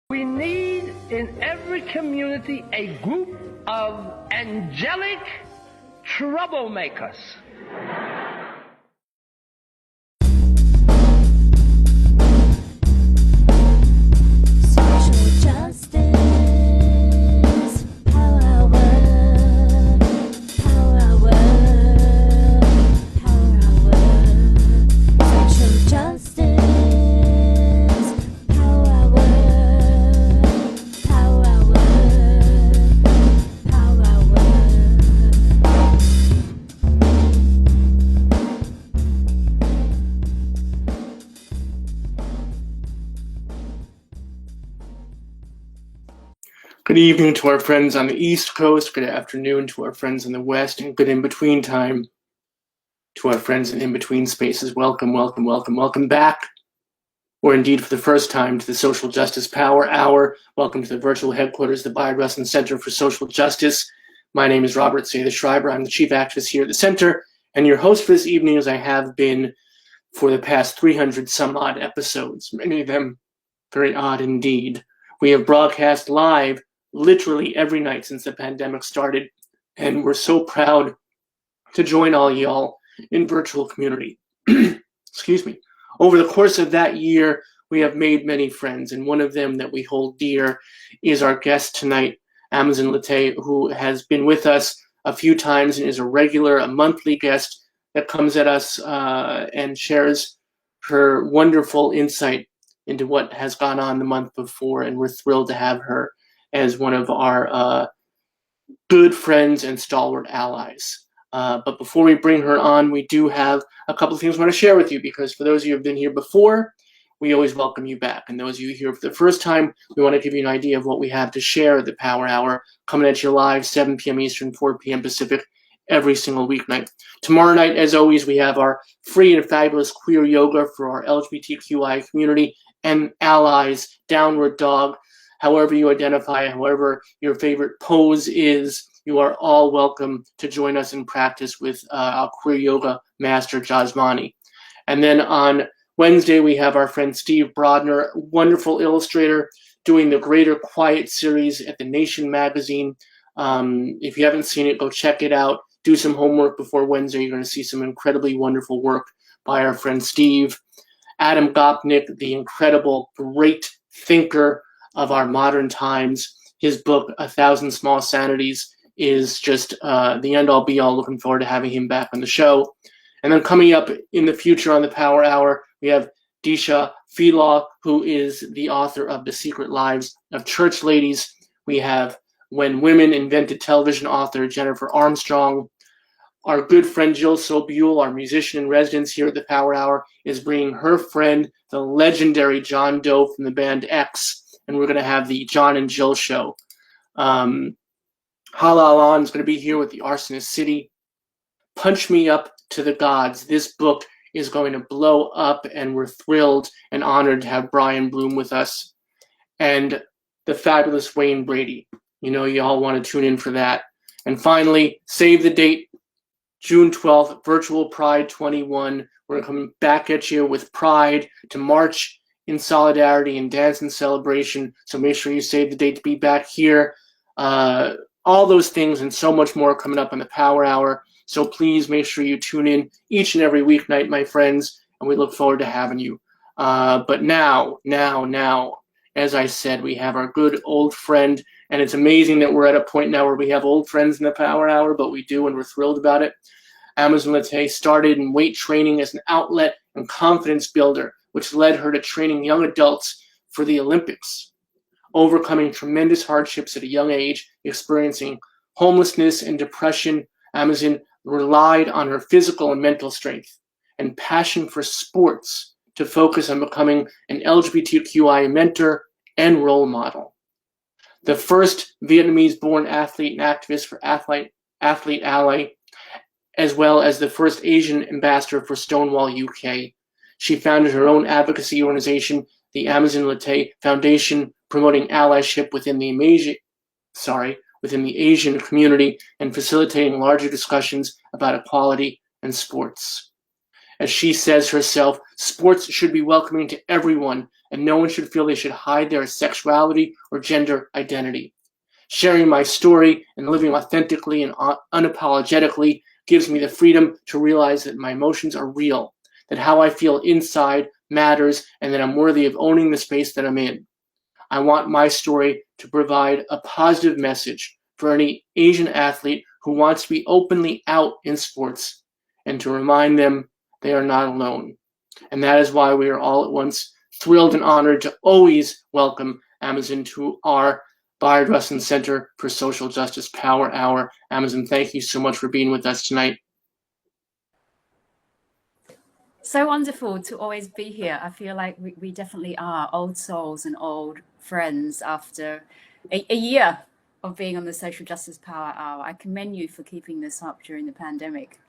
We need in every community a group of angelic troublemakers. Social justice, power hour, power hour, power hour. Social justice, power hour, power hour, power hour. Good evening to our friends on the East Coast, good afternoon to our friends in the West, and good in-between time to our friends in in-between spaces. Welcome, welcome, welcome, welcome back, or indeed for the first time, to the Social Justice Power Hour. Welcome to the virtual headquarters of the Biodressin Center for Social Justice. My name is Robert C. the Schreiber. I'm the chief activist here at the center, and your host for this evening, as I have been for the past 300 some odd episodes, many of them very odd indeed. We have broadcast live literally every night since the pandemic started, and we're so proud to join all y'all in virtual community. Excuse me. Over the course of that year, we have made many friends, and one of them that we hold dear is our guest tonight, Amazin LeThi, who has been with us a few times and is a monthly guest that comes at us and shares her wonderful insight into what has gone on the month before, and we're thrilled to have her as one of our good friends and stalwart allies. But before we bring her on, we do have a couple of things we want to share with you, because for those of you who have been here before, we always welcome you back. And those of you here for the first time, we want to give you an idea of what we have to share at the Power Hour, coming at you live, 7 p.m. Eastern, 4 p.m. Pacific, every single weeknight. Tomorrow night, as always, we have our free and fabulous queer yoga for our LGBTQIA community and allies, Downward Dog. However you identify, however your favorite pose is, you are all welcome to join us in practice with our queer yoga master, Jasmani. And then on Wednesday, we have our friend Steve Brodner, wonderful illustrator, doing the Greater Quiet series at The Nation magazine. If you haven't seen it, go check it out. Do some homework before Wednesday. You're going to see some incredibly wonderful work by our friend Steve. Adam Gopnik, the incredible, great thinker of our modern times. His book, 1,000 Small Sanities, is just the end-all be-all. Looking forward to having him back on the show. And then coming up in the future on the Power Hour, we have Disha Filaw, who is the author of The Secret Lives of Church Ladies. We have When Women Invented Television author Jennifer Armstrong. Our good friend Jill Sobule, our musician in residence here at the Power Hour, is bringing her friend, the legendary John Doe from the band X, and we're going to have the John and Jill show. Halal On is going to be here with the Arsonist City. Punch Me Up to the Gods. This book is going to blow up, and we're thrilled and honored to have Brian Bloom with us. And the fabulous Wayne Brady. You know, you all want to tune in for that. And finally, save the date, June 12th, Virtual Pride 21. We're coming back at you with Pride to march in solidarity and dance in celebration. So make sure you save the date to be back here. All those things and so much more coming up on the Power Hour. So please make sure you tune in each and every weeknight, my friends, and we look forward to having you. But now, as I said, we have our good old friend, and it's amazing that we're at a point now where we have old friends in the Power Hour, but we do, and we're thrilled about it. Amazin LeThi started in weight training as an outlet and confidence builder, which led her to training young adults for the Olympics. Overcoming tremendous hardships at a young age, experiencing homelessness and depression, Amazin relied on her physical and mental strength and passion for sports to focus on becoming an LGBTQIA mentor and role model. The first Vietnamese-born athlete and activist for Athlete Ally, as well as the first Asian ambassador for Stonewall UK. She founded her own advocacy organization, the Amazin LeThi Foundation, promoting allyship within the Asian community and facilitating larger discussions about equality and sports. As she says herself, sports should be welcoming to everyone, and no one should feel they should hide their sexuality or gender identity. Sharing my story and living authentically and unapologetically gives me the freedom to realize that my emotions are real, that how I feel inside matters, and that I'm worthy of owning the space that I'm in. I want my story to provide a positive message for any Asian athlete who wants to be openly out in sports, and to remind them they are not alone. And that is why we are all at once thrilled and honored to always welcome Amazin to our Bayard Rustin Center for Social Justice Power Hour. Amazin, thank you so much for being with us tonight. So wonderful to always be here. I feel like we definitely are old souls and old friends after a year of being on the Social Justice Power Hour. I commend you for keeping this up during the pandemic.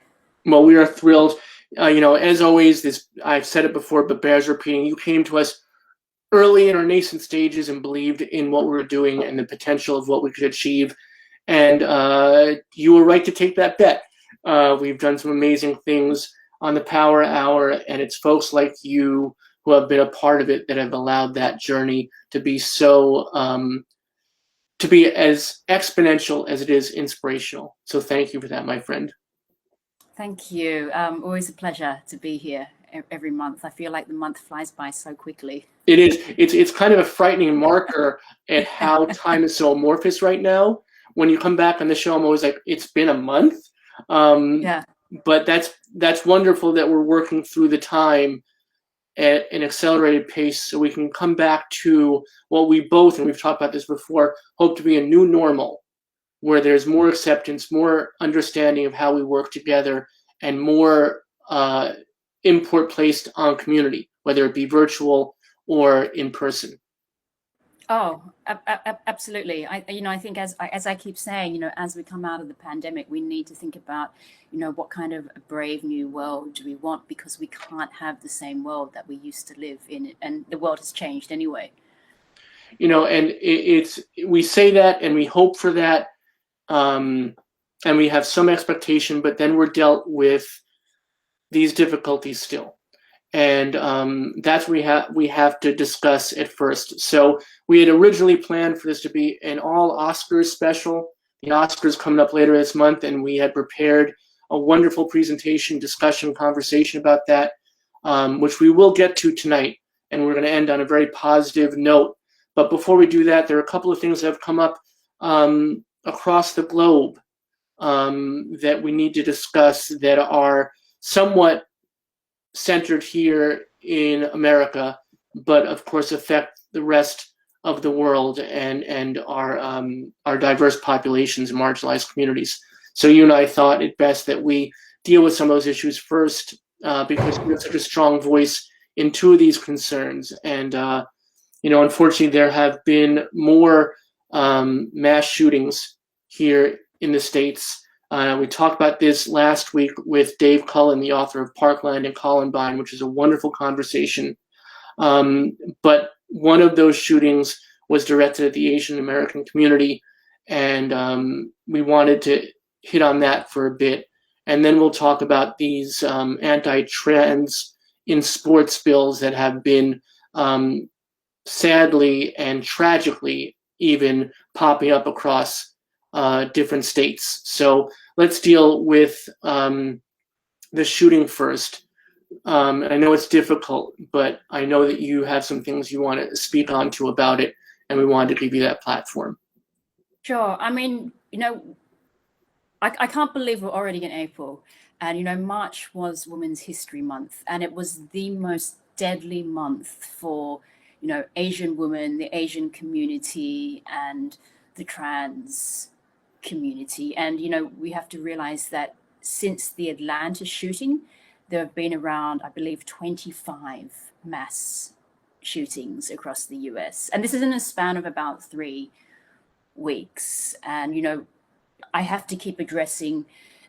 Well, we are thrilled. As always, I've said it before, but bears repeating. You came to us early in our nascent stages and believed in what we were doing and the potential of what we could achieve. And you were right to take that bet. We've done some amazing things on the Power Hour, and it's folks like you who have been a part of it that have allowed that journey to be so, to be as exponential as it is inspirational. So thank you for that, my friend. Thank you. Always a pleasure to be here every month. I feel like the month flies by so quickly. It is. It's kind of a frightening marker at how time is so amorphous right now. When you come back on the show, I'm always like, it's been a month. Yeah. But that's wonderful that we're working through the time at an accelerated pace so we can come back to what we both, and we've talked about this before, hope to be a new normal, where there's more acceptance, more understanding of how we work together, and more import placed on community, whether it be virtual or in person. Oh, absolutely. I think as I keep saying, as we come out of the pandemic, we need to think about, what kind of a brave new world do we want, because we can't have the same world that we used to live in, and the world has changed anyway. And we say that and we hope for that, and we have some expectation, but then we're dealt with these difficulties still. And that's what we have to discuss at first. So we had originally planned for this to be an all Oscars special. The Oscars coming up later this month, and we had prepared a wonderful presentation, discussion, conversation about that, which we will get to tonight. And we're going to end on a very positive note. But before we do that, there are a couple of things that have come up across the globe that we need to discuss that are somewhat centered here in America, but of course affect the rest of the world and our diverse populations and marginalized communities. So you and I thought it best that we deal with some of those issues first, because we have such a strong voice in two of these concerns. And unfortunately, there have been more mass shootings here in the States. We talked about this last week with Dave Cullen, the author of Parkland and Columbine, which is a wonderful conversation. But one of those shootings was directed at the Asian American community, and we wanted to hit on that for a bit. And then we'll talk about these anti-trans in sports bills that have been sadly and tragically even popping up across different states. So let's deal with the shooting first. I know it's difficult, but I know that you have some things you want to speak on to about it, and we wanted to give you that platform. Sure. I mean, I can't believe we're already in April. And, March was Women's History Month, and it was the most deadly month for, Asian women, the Asian community, and the trans community. And, we have to realize that since the Atlanta shooting, there have been around, I believe, 25 mass shootings across the US. And this is in a span of about 3 weeks. And, I have to keep addressing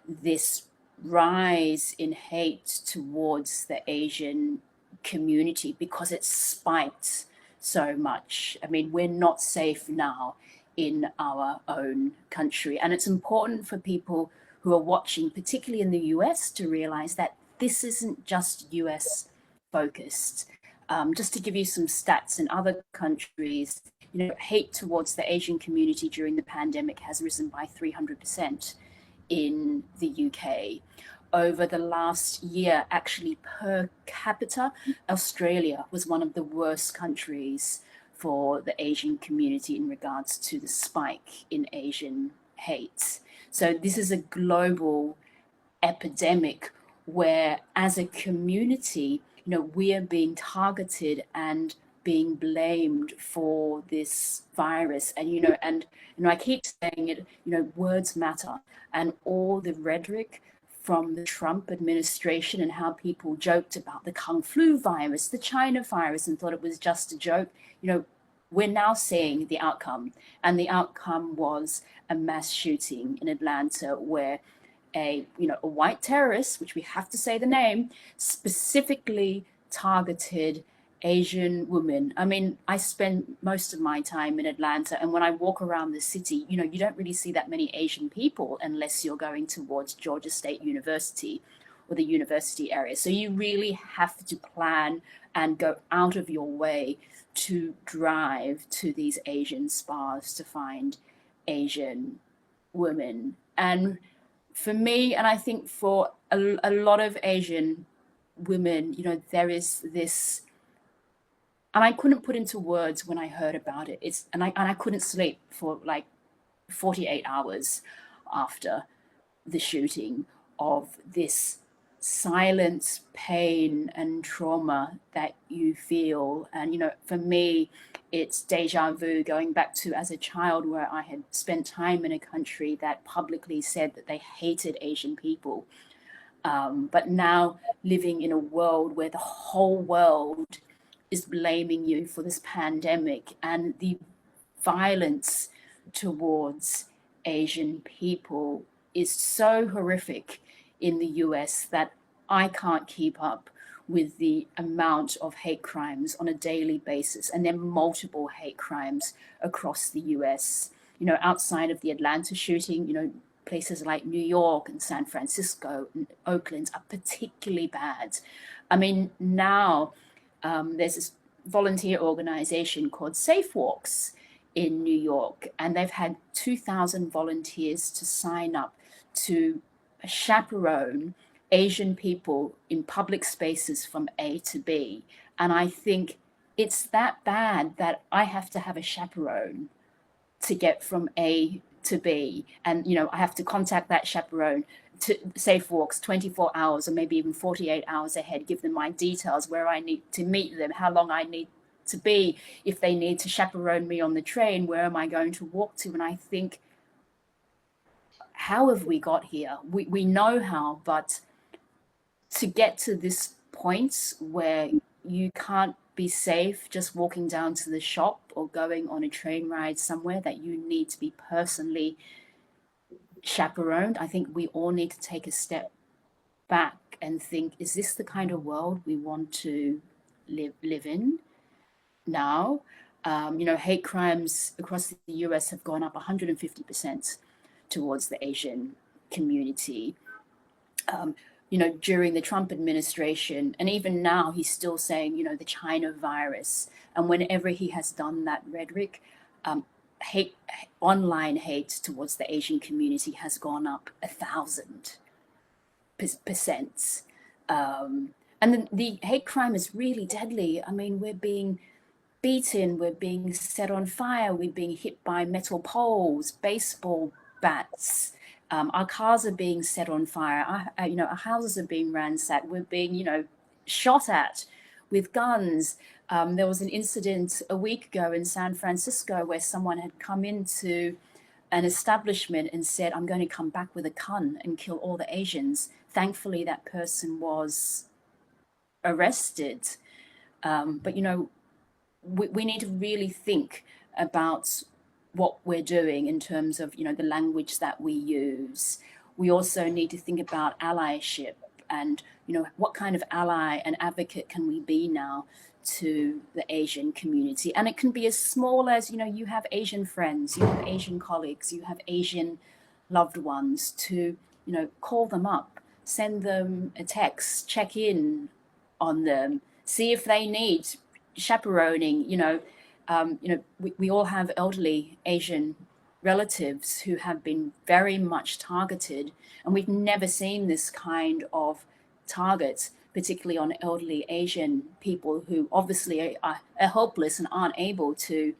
this rise in hate towards the Asian community because it's spiked so much. I mean, we're not safe now in our own country. And it's important for people who are watching, particularly in the US, to realize that this isn't just US focused. Just to give you some stats, in other countries, hate towards the Asian community during the pandemic has risen by 300% in the UK. Over the last year, actually per capita, Australia was one of the worst countries for the Asian community in regards to the spike in Asian hate. So this is a global epidemic where, as a community, we are being targeted and being blamed for this virus. And I keep saying it, words matter, and all the rhetoric from the Trump administration and how people joked about the Kung Flu virus, the China virus, and thought it was just a joke. We're now seeing the outcome, and the outcome was a mass shooting in Atlanta where a white terrorist, which we have to say the name, specifically targeted Asian women. I mean, I spend most of my time in Atlanta, and when I walk around the city, you don't really see that many Asian people unless you're going towards Georgia State University or the university area. So you really have to plan and go out of your way to drive to these Asian spas to find Asian women. And for me, and I think for a lot of Asian women, there is this, and I couldn't put into words when I heard about it. And I couldn't sleep for like 48 hours after the shooting, of this silent pain and trauma that you feel. And for me, it's deja vu, going back to as a child where I had spent time in a country that publicly said that they hated Asian people. But now living in a world where the whole world is blaming you for this pandemic, and the violence towards Asian people is so horrific in the US that I can't keep up with the amount of hate crimes on a daily basis. And there are multiple hate crimes across the US. Outside of the Atlanta shooting, places like New York and San Francisco and Oakland are particularly bad. I mean, now there's this volunteer organization called Safe Walks in New York, and they've had 2,000 volunteers to sign up to chaperone Asian people in public spaces from A to B. And I think it's that bad that I have to have a chaperone to get from A to B. And, I have to contact that chaperone to Safe Walks 24 hours or maybe even 48 hours ahead, give them my details, where I need to meet them, how long I need to be, if they need to chaperone me on the train, where am I going to walk to? And I think, how have we got here? We know how, but to get to this point where you can't be safe just walking down to the shop or going on a train ride somewhere, that you need to be personally chaperoned, I think we all need to take a step back and think, is this the kind of world we want to live in now? Hate crimes across the US have gone up 150% towards the Asian community. During the Trump administration, and even now he's still saying, the China virus. And whenever he has done that rhetoric, online hate towards the Asian community has gone up 1,000%. And then the hate crime is really deadly. I mean, we're being beaten, we're being set on fire, we're being hit by metal poles, baseball bats. Our cars are being set on fire. Our houses are being ransacked. We're being, shot at with guns. There was an incident a week ago in San Francisco where someone had come into an establishment and said, I'm going to come back with a gun and kill all the Asians. Thankfully, that person was arrested. But, we need to really think about what we're doing in terms of, the language that we use. We also need to think about allyship and, what kind of ally and advocate can we be now to the Asian community? And it can be as small as, you have Asian friends, you have Asian colleagues, you have Asian loved ones, to, call them up, send them a text, check in on them, see if they need chaperoning. We all have elderly Asian relatives who have been very much targeted, and we've never seen this kind of targets, particularly on elderly Asian people who obviously are helpless and aren't able to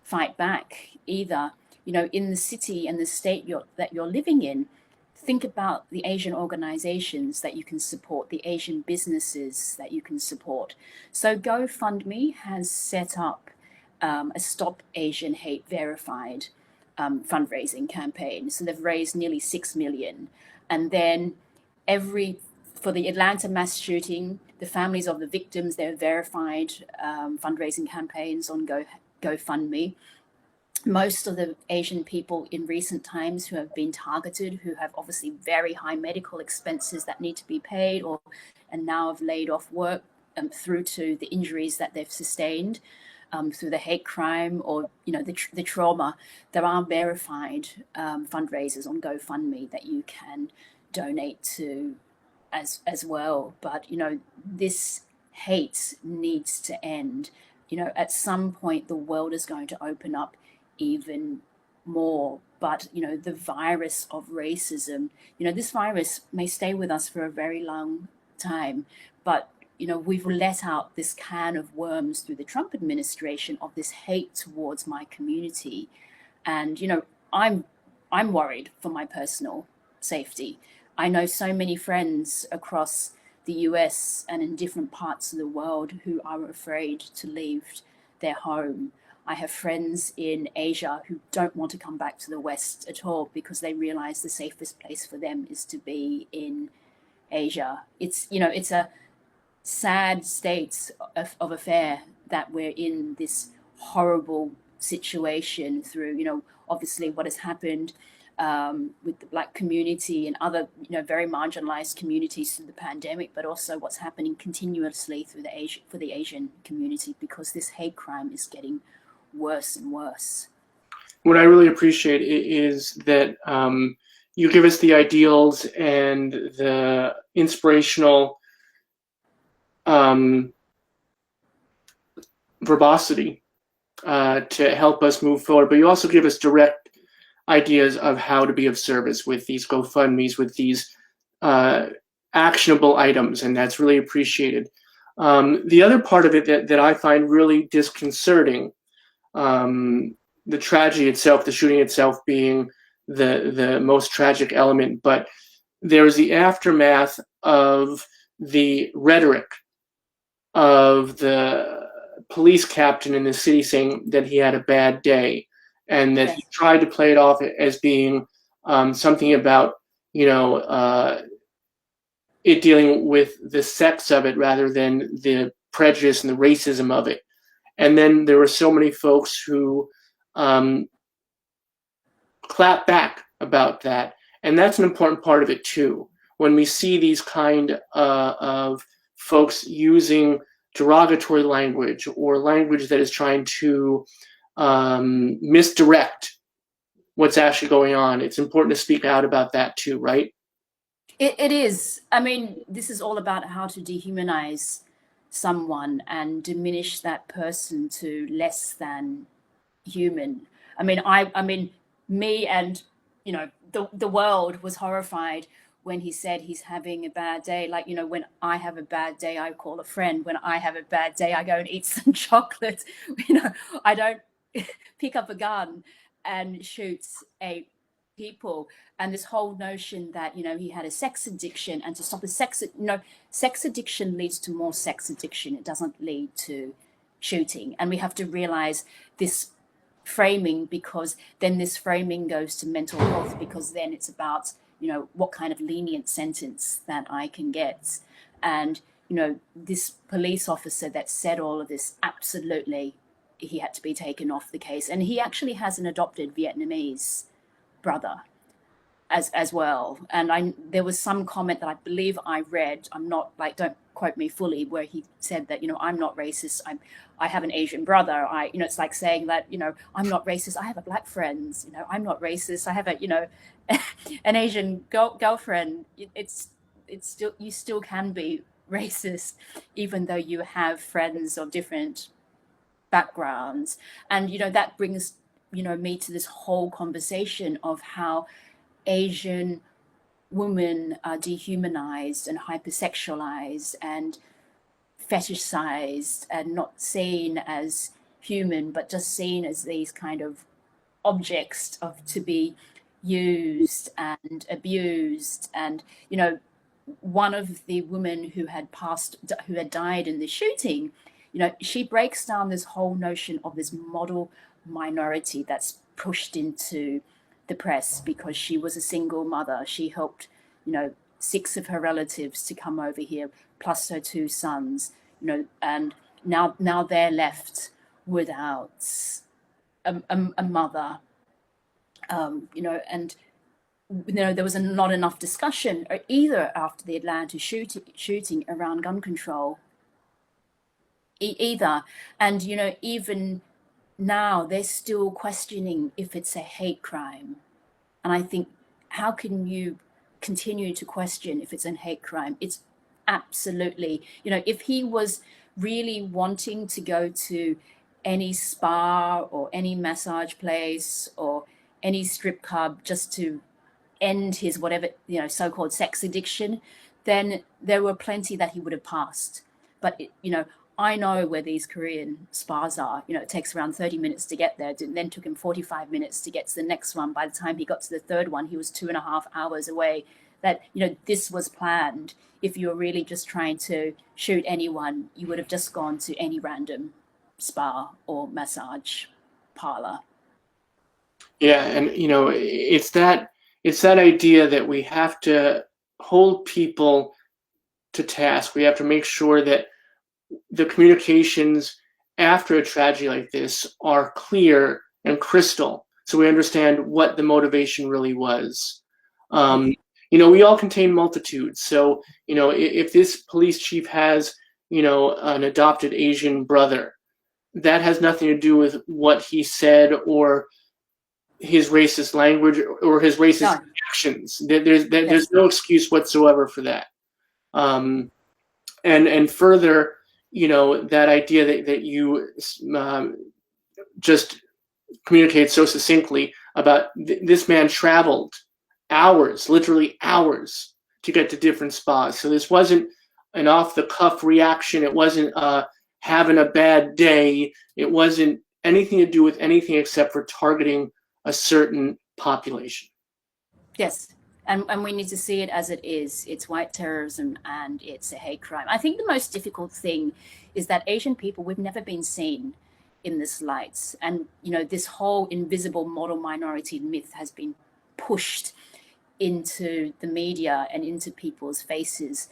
fight back either. In the city and the state that you're living in, think about the Asian organizations that you can support, the Asian businesses that you can support. So GoFundMe has set up a Stop Asian Hate Verified fundraising campaign. So they've raised nearly 6 million. And then for the Atlanta mass shooting, the families of the victims, they're verified fundraising campaigns on GoFundMe. Most of the Asian people in recent times who have been targeted, who have obviously very high medical expenses that need to be paid, and now have laid off work through to the injuries that they've sustained through the hate crime or the trauma, there are verified fundraisers on GoFundMe that you can donate to as well. But this hate needs to end. At some point the world is going to open up even more. But the virus of racism, this virus may stay with us for a very long time, but we've let out this can of worms through the Trump administration of this hate towards my community. And I'm worried for my personal safety. I know so many friends across the US and in different parts of the world who are afraid to leave their home. I have friends in Asia who don't want to come back to the West at all because they realize the safest place for them is to be in Asia. It's a sad state of affair that we're in this horrible situation through, obviously what has happened with the Black community and other, very marginalized communities through the pandemic, but also what's happening continuously for the Asian community, because this hate crime is getting worse and worse. What I really appreciate is that you give us the ideals and the inspirational verbosity to help us move forward, but you also give us direct ideas of how to be of service with these GoFundMes, with these actionable items, and that's really appreciated. The other part of it that I find really disconcerting, the tragedy itself, the shooting itself being the most tragic element, but there's the aftermath of the rhetoric of the police captain in the city saying that he had a bad day, and that he tried to play it off as being something about it dealing with the sex of it rather than the prejudice and the racism of it. And then there were so many folks who clap back about that, and that's an important part of it too. When we see these kind of folks using derogatory language or language that is trying to misdirect what's actually going on, it's important to speak out about that too, right? It is. I mean, this is all about how to dehumanize someone and diminish that person to less than human. I mean, me and the world was horrified when he said he's having a bad day. Like, when I have a bad day, I call a friend. When I have a bad day, I go and eat some chocolate. I don't pick up a gun and shoot a people. And this whole notion that he had a sex addiction, and to stop the sex addiction leads to more sex addiction. It doesn't lead to shooting. And we have to realize this framing, because then this framing goes to mental health, because then it's about what kind of lenient sentence that I can get. And this police officer that said all of this, absolutely he had to be taken off the case. And he actually has an adopted Vietnamese brother as well. And there was some comment that I believe I read, I'm not don't quote me fully, where he said that I'm not racist, I have an Asian brother. It's like saying that I'm not racist, I have a Black friend. I'm not racist, I have a an Asian girlfriend. It's it's still, you still can be racist even though you have friends of different backgrounds. And that brings me to this whole conversation of how Asian women are dehumanized and hypersexualized and fetishized and not seen as human, but just seen as these kind of objects of to be used and abused. And one of the women who had died in the shooting, she breaks down this whole notion of this model minority that's pushed into the press because she was a single mother. She helped, 6 of her relatives to come over here, plus her 2 sons, and now they're left without a mother, and there was not enough discussion either after the Atlanta shooting around gun control either. And even now they're still questioning if it's a hate crime. And I think, how can you continue to question if it's a hate crime? It's absolutely, if he was really wanting to go to any spa or any massage place or any strip club just to end his whatever, so-called sex addiction, then there were plenty that he would have passed. But, I know where these Korean spas are. It takes around 30 minutes to get there. It then took him 45 minutes to get to the next one. By the time he got to the third one, he was 2.5 hours away. That, this was planned. If you were really just trying to shoot anyone, you would have just gone to any random spa or massage parlor. Yeah, and it's that idea that we have to hold people to task. We have to make sure that the communications after a tragedy like this are clear and crystal, so we understand what the motivation really was. We all contain multitudes. So, if this police chief has, an adopted Asian brother, that has nothing to do with what he said or his racist language or his racist actions. There's no excuse whatsoever for that. And further, that idea that you just communicate so succinctly about this man traveled hours, literally hours, to get to different spas. So this wasn't an off-the-cuff reaction. It wasn't having a bad day. It wasn't anything to do with anything except for targeting a certain population. Yes. And we need to see it as it is. It's white terrorism and it's a hate crime. I think the most difficult thing is that Asian people, we've never been seen in this light. And, this whole invisible model minority myth has been pushed into the media and into people's faces,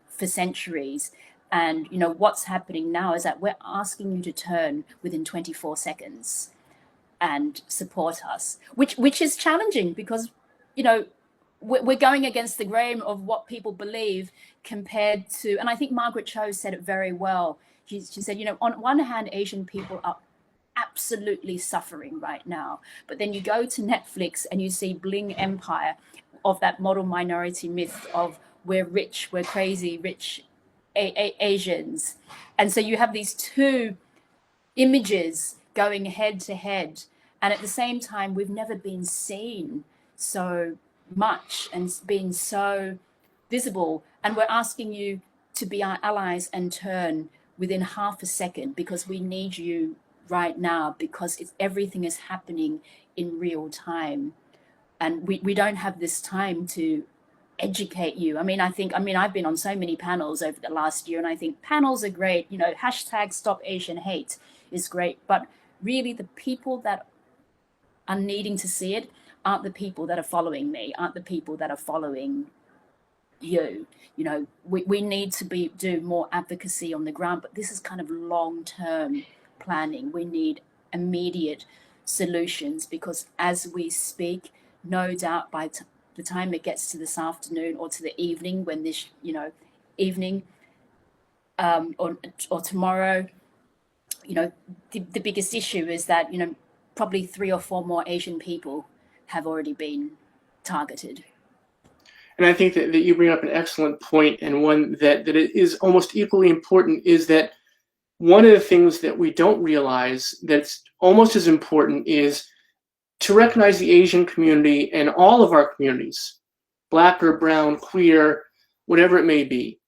for centuries. And, what's happening now is that we're asking you to turn within 24 seconds and support us, which is challenging because, we're going against the grain of what people believe compared to, and I think Margaret Cho said it very well. She said, on one hand, Asian people are absolutely suffering right now. But then you go to Netflix and you see Bling Empire of that model minority myth of we're rich, we're crazy, rich Asians. And so you have these two images going head to head. And at the same time, we've never been seen so much and been so visible. And we're asking you to be our allies and turn within half a second because we need you right now because everything is happening in real time. And we don't have this time to educate you. I've been on so many panels over the last year, and I think panels are great. Hashtag Stop Asian Hate is great. But really the people that are needing to see it aren't the people that are following me, aren't the people that are following you. We need to do more advocacy on the ground, but this is kind of long-term planning. We need immediate solutions because as we speak, no doubt by the time it gets to this afternoon or to the evening when this, evening or tomorrow, the biggest issue is that, probably 3 or 4 more Asian people have already been targeted. And I think that you bring up an excellent point, and one that it is almost equally important is that one of the things that we don't realize that's almost as important is to recognize the Asian community and all of our communities, Black or brown, queer, whatever it may be.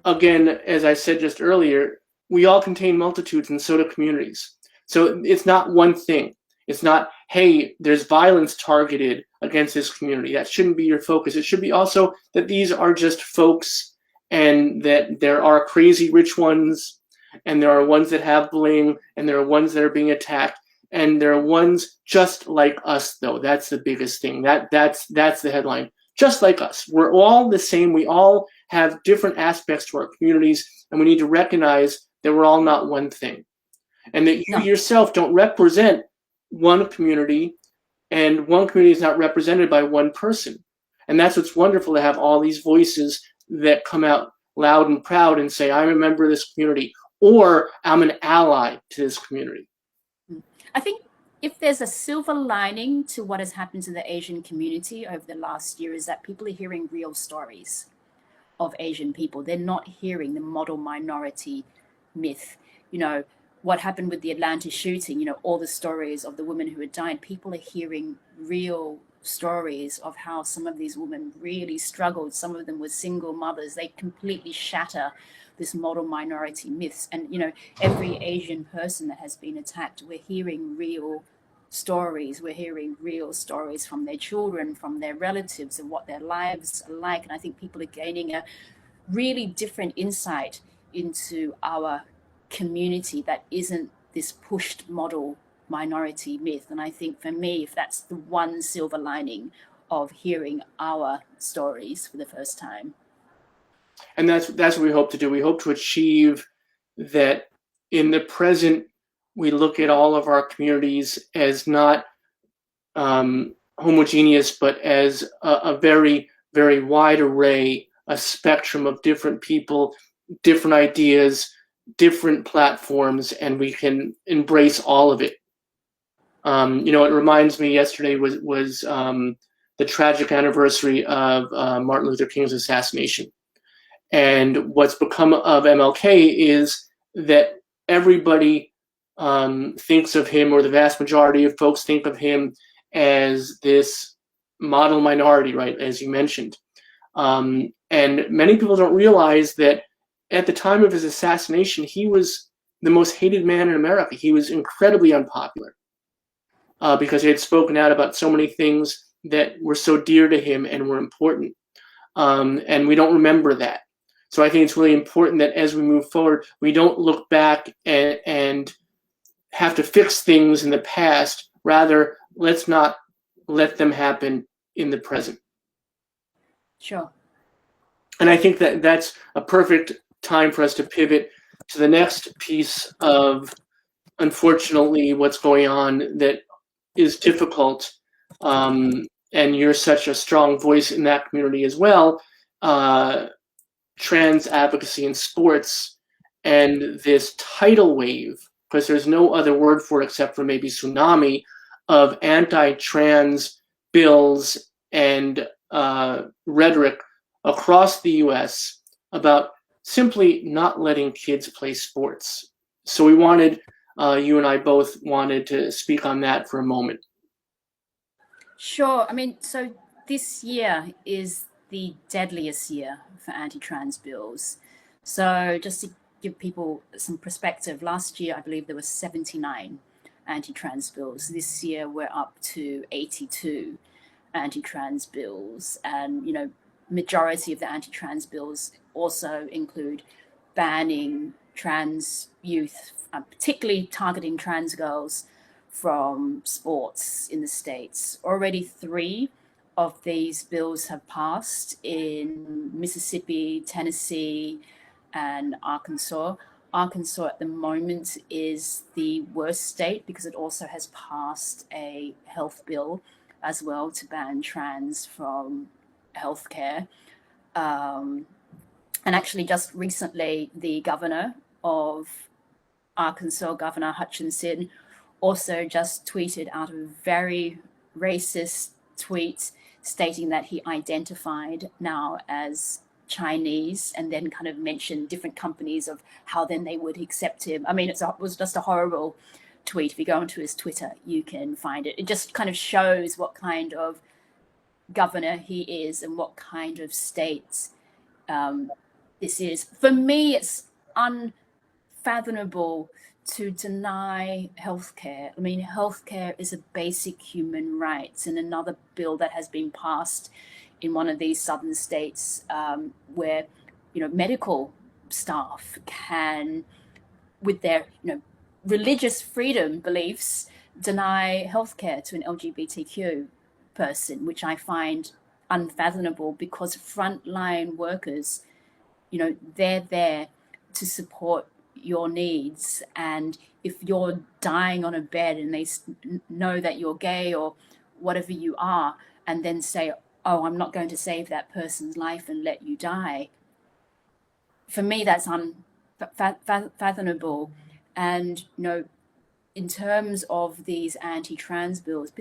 Again, as I said just earlier, we all contain multitudes, and so do communities. So it's not one thing. It's not, hey, there's violence targeted against this community. That shouldn't be your focus. It should be also that these are just folks, and that there are crazy rich ones, and there are ones that have bling, and there are ones that are being attacked, and there are ones just like us, though. That's the biggest thing. That's the headline. Just like us. We're all the same. We all have different aspects to our communities, and we need to recognize that we're all not one thing. And that you yourself don't represent one community, and one community is not represented by one person. And that's what's wonderful, to have all these voices that come out loud and proud and say, I'm a member of this community, or I'm an ally to this community. I think if there's a silver lining to what has happened to the Asian community over the last year, is that people are hearing real stories of Asian people. They're not hearing the model minority myth. You know, what happened with the Atlanta shooting, you know, all the stories of the women who had died, people are hearing real stories of how some of these women really struggled. Some of them were single mothers. They completely shatter this model minority myths. And, you know, every Asian person that has been attacked, we're hearing real stories. We're hearing real stories from their children, from their relatives, and what their lives are like. And I think people are gaining a really different insight into our community that isn't this pushed model minority myth. And I think for me, if that's the one silver lining of hearing our stories for the first time. And that's what we hope to do. We hope to achieve that in the present, we look at all of our communities as not homogeneous, but as a very, very wide array, a spectrum of different people, different ideas, different platforms, and we can embrace all of it. You know, it reminds me, yesterday was the tragic anniversary of Martin Luther King's assassination. And what's become of MLK is that everybody thinks of him, or the vast majority of folks think of him, as this model minority, right, as you mentioned. And many people don't realize that at the time of his assassination, he was the most hated man in America. He was incredibly unpopular because he had spoken out about so many things that were so dear to him and were important. And we don't remember that. So I think it's really important that as we move forward, we don't look back and have to fix things in the past. Rather, let's not let them happen in the present. Sure. And I think that that's a perfect time for us to pivot to the next piece of, unfortunately, what's going on that is difficult. And you're such a strong voice in that community as well. Trans advocacy in sports, and this tidal wave, because there's no other word for it except for maybe tsunami, of anti-trans bills and rhetoric across the US about simply not letting kids play sports. So we wanted, you and I both wanted to speak on that for a moment. Sure. I mean, so this year is the deadliest year for anti-trans bills. So just to give people some perspective, last year, I believe there were 79 anti-trans bills. This year, we're up to 82 anti-trans bills. And, you know, majority of the anti-trans bills also include banning trans youth, particularly targeting trans girls, from sports in the States. Already 3 of these bills have passed in Mississippi, Tennessee, and Arkansas. Arkansas at the moment is the worst state because it also has passed a health bill as well to ban trans from healthcare. And actually, just recently, the governor of Arkansas, Governor Hutchinson, also just tweeted out a very racist tweet stating that he identified now as Chinese, and then kind of mentioned different companies of how then they would accept him. I mean, it was just a horrible tweet. If you go onto his Twitter, you can find it. It just kind of shows what kind of governor he is and what kind of state this is. For me, it's unfathomable to deny healthcare. I mean, healthcare is a basic human right, and another bill that has been passed in one of these southern states where, medical staff can, with their, religious freedom beliefs, deny healthcare to an LGBTQ person, which I find unfathomable, because frontline workers, they're there to support your needs. And if you're dying on a bed and they know that you're gay or whatever you are, and then say, oh, I'm not going to save that person's life and let you die, for me, that's unfathomable. And, in terms of these anti-trans bills,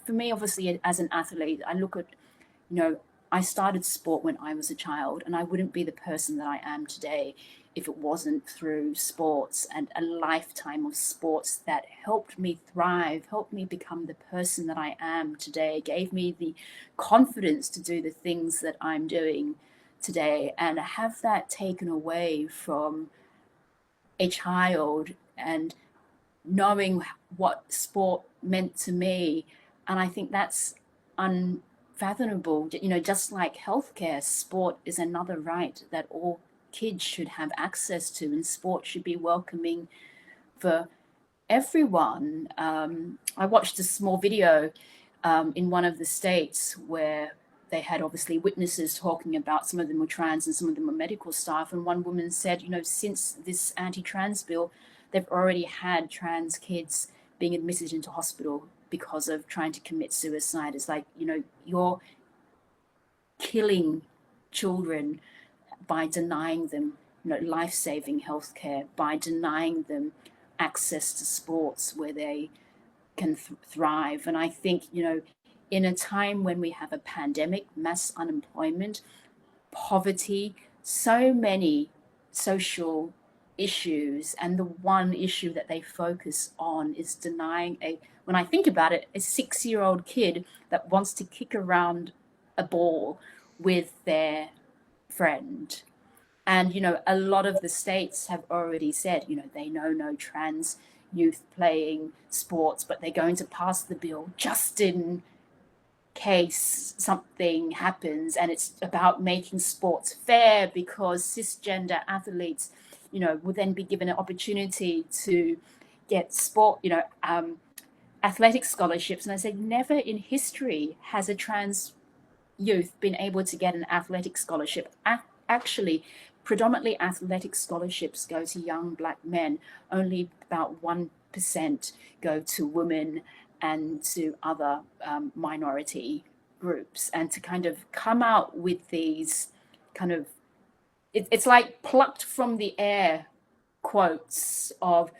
for me, obviously, as an athlete, I look at, I started sport when I was a child, and I wouldn't be the person that I am today if it wasn't through sports and a lifetime of sports that helped me thrive, helped me become the person that I am today, gave me the confidence to do the things that I'm doing today. And have that taken away from a child and knowing what sport meant to me. And I think that's unfathomable. Just like healthcare, sport is another right that all kids should have access to, and sport should be welcoming for everyone. I watched a small video in one of the states where they had obviously witnesses talking about, some of them were trans and some of them were medical staff. And one woman said, since this anti-trans bill, they've already had trans kids being admitted into hospital because of trying to commit suicide. It's like, you're killing children by denying them, life-saving healthcare, by denying them access to sports where they can thrive. And I think, in a time when we have a pandemic, mass unemployment, poverty, so many social issues, and the one issue that they focus on is denying when I think about it, a 6-year-old kid that wants to kick around a ball with their friend. And, a lot of the states have already said, they know no trans youth playing sports, but they're going to pass the bill just in case something happens. And it's about making sports fair, because cisgender athletes, will then be given an opportunity to get athletic scholarships. And I said, never in history has a trans youth been able to get an athletic scholarship. Actually, predominantly athletic scholarships go to young Black men. Only about 1% go to women and to other minority groups. And to kind of come out with these kind of, it's like plucked from the air quotes of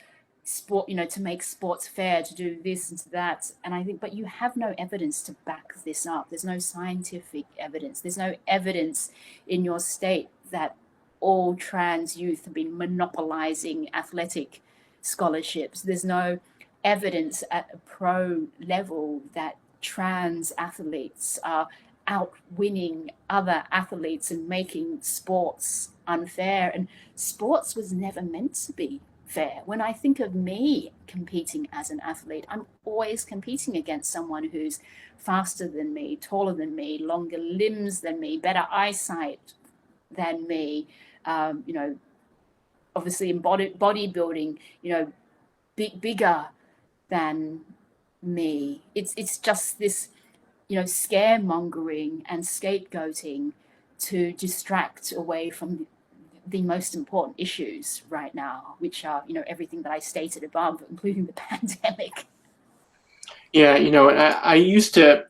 sport, to make sports fair, to do this and to that. And I think, but you have no evidence to back this up. There's no scientific evidence. There's no evidence in your state that all trans youth have been monopolizing athletic scholarships. There's no evidence at a pro level that trans athletes are outwinning other athletes and making sports unfair. And sports was never meant to be fair. When I think of me competing as an athlete, I'm always competing against someone who's faster than me, taller than me, longer limbs than me, better eyesight than me. Obviously in bodybuilding, bigger than me. It's just this, scaremongering and scapegoating to distract away from the most important issues right now, which are, everything that I stated above, including the pandemic. Yeah, I used to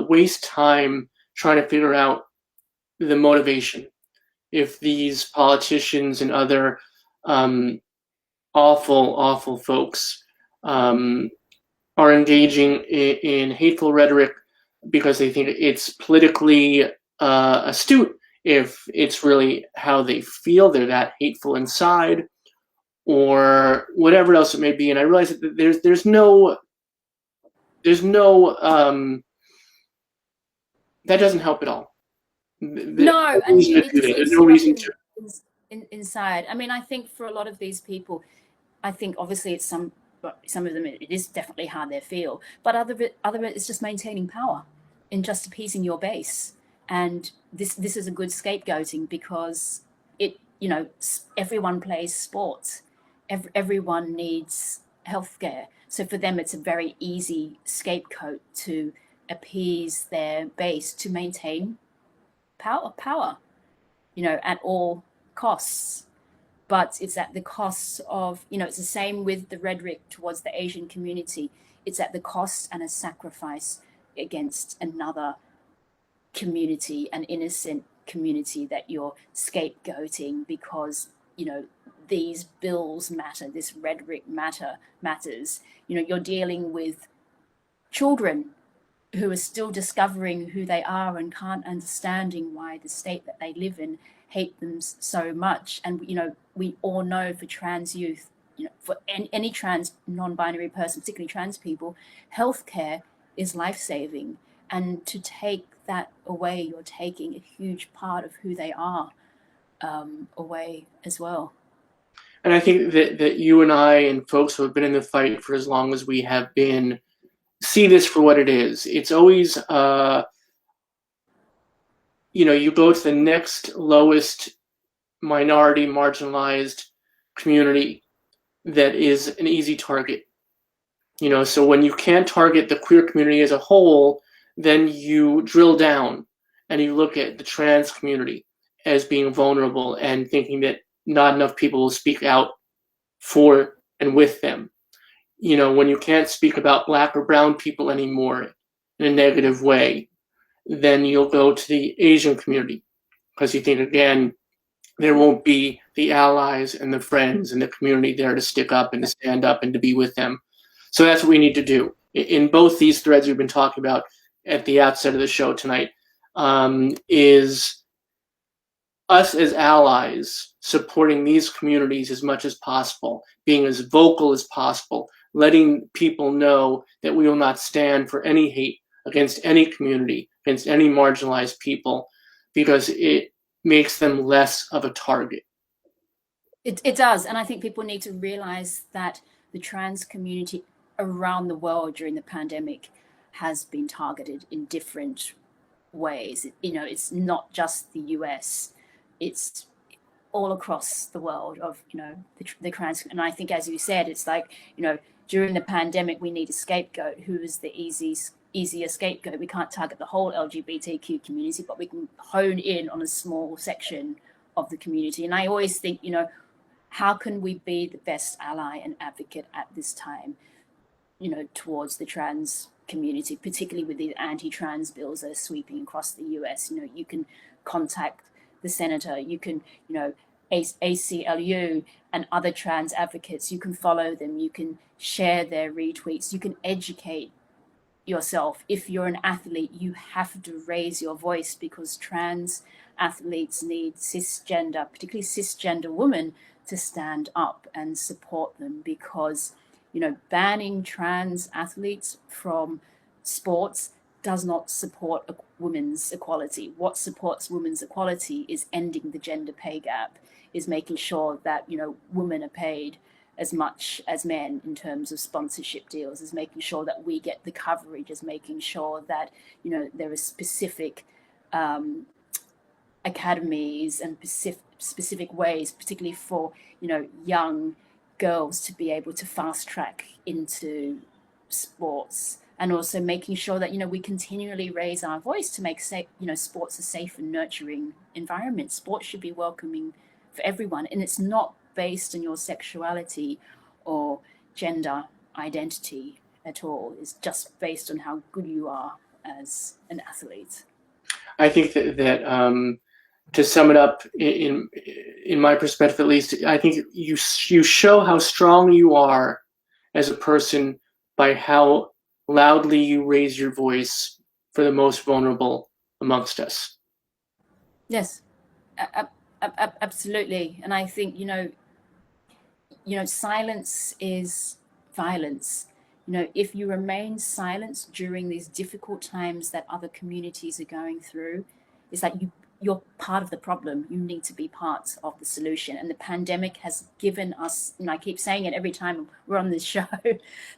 waste time trying to figure out the motivation. If these politicians and other awful folks are engaging in hateful rhetoric because they think it's politically astute if it's really how they feel, they're that hateful inside, or whatever else it may be. And I realize that there's no that doesn't help at all. No, and There's no reason to. Inside. I mean, I think for a lot of these people, I think obviously it's some of them it is definitely how they feel, but other of it is just maintaining power and just appeasing your base. And this is a good scapegoating because everyone plays sports, everyone needs healthcare, so for them it's a very easy scapegoat to appease their base to maintain power, at all costs. But it's at the cost of, it's the same with the rhetoric towards the Asian community. It's at the cost and a sacrifice against another community, an innocent community that you're scapegoating because, these bills matter, this rhetoric matters. You're dealing with children who are still discovering who they are and can't understanding why the state that they live in hate them so much. And we all know for trans youth, for any trans non-binary person, particularly trans people, healthcare is life-saving, and to take that away, you're taking a huge part of who they are away as well. And I think that you and I and folks who have been in the fight for as long as we have been see this for what it is. It's always, you go to the next lowest minority, marginalized community that is an easy target. So when you can't target the queer community as a whole, then you drill down and you look at the trans community as being vulnerable and thinking that not enough people will speak out for and with them. When you can't speak about Black or brown people anymore in a negative way, then you'll go to the Asian community because you think, again, there won't be the allies and the friends and the community there to stick up and to stand up and to be with them. So that's what we need to do. In both these threads we've been talking about at the outset of the show tonight, is us as allies supporting these communities as much as possible, being as vocal as possible, letting people know that we will not stand for any hate against any community, against any marginalized people, because it makes them less of a target. It does. And I think people need to realize that the trans community around the world during the pandemic has been targeted in different ways. It's not just the US, it's all across the world of, the trans. And I think, as you said, it's like, during the pandemic, we need a scapegoat. Who is the easier scapegoat? We can't target the whole LGBTQ community, but we can hone in on a small section of the community. And I always think, how can we be the best ally and advocate at this time, towards the trans community, particularly with the anti-trans bills that are sweeping across the US. You can contact the senator, you can, ACLU and other trans advocates, you can follow them, you can share their retweets, you can educate yourself. If you're an athlete, you have to raise your voice because trans athletes need cisgender, particularly cisgender women, to stand up and support them, because banning trans athletes from sports does not support women's equality. What supports women's equality is ending the gender pay gap, is making sure that women are paid as much as men in terms of sponsorship deals, is making sure that we get the coverage, is making sure that there are specific academies and specific ways, particularly for young girls, to be able to fast track into sports, and also making sure that we continually raise our voice to make sports a safe and nurturing environment. Sports should be welcoming for everyone, and it's not based on your sexuality or gender identity at all. It's just based on how good you are as an athlete. I think that to sum it up, in my perspective at least, I think you show how strong you are as a person by how loudly you raise your voice for the most vulnerable amongst us. Yes, absolutely. And I think, silence is violence. If you remain silent during these difficult times that other communities are going through, it's like you're part of the problem. You need to be part of the solution. And the pandemic has given us, I keep saying it every time we're on this show,